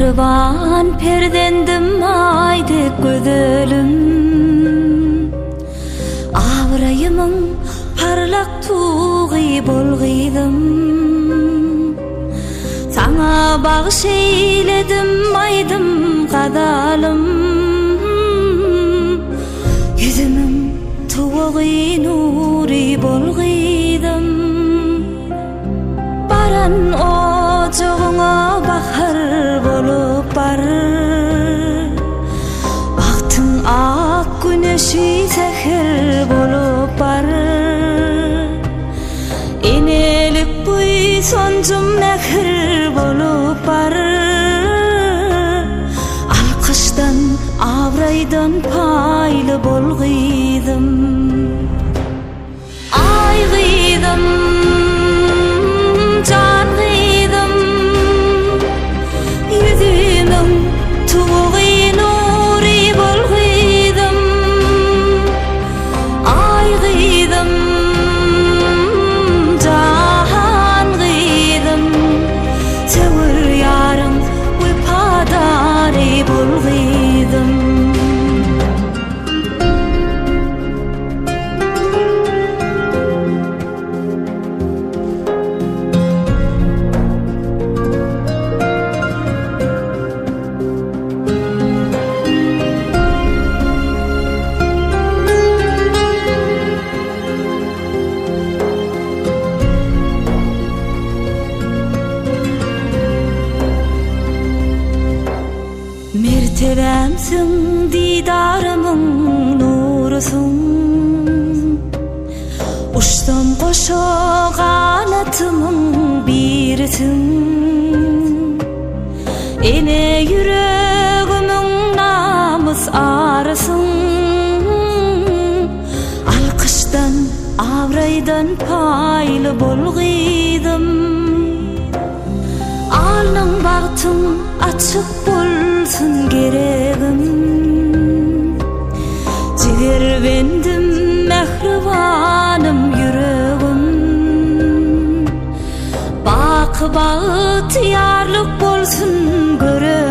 mehriban perdendim aydek gözelim. Avrayımın parlak tuğy bolgıydım. Sana bağış eyledim aydım kadalım. Yüzümün tuğy nuri bolgıydım. Baran ocağına bahar bolup bar. Baktın ak güneşi seher bolup bar. Enelik buy soncum mehir bolup bar. Alkıştan avraydan paylı bolgıydım. Ay gıydım, can gıydım. Yüzümün tuğy nuri bolgıydım. Ay gıydım, can gıydım. Sevir yarım uypadari bolgıydım. Mertebemsin, didarımın nurusun. Uçtum koşa kanatımın birisin. Ene yüreğimin namus arısın. Alkıştan avraydan paylı bolgıydım. Alnın baktın açık bolsun gereğim. Ciger bendim mehribanım yüreğim. Bak bağıt yarlık bolsun göreğim.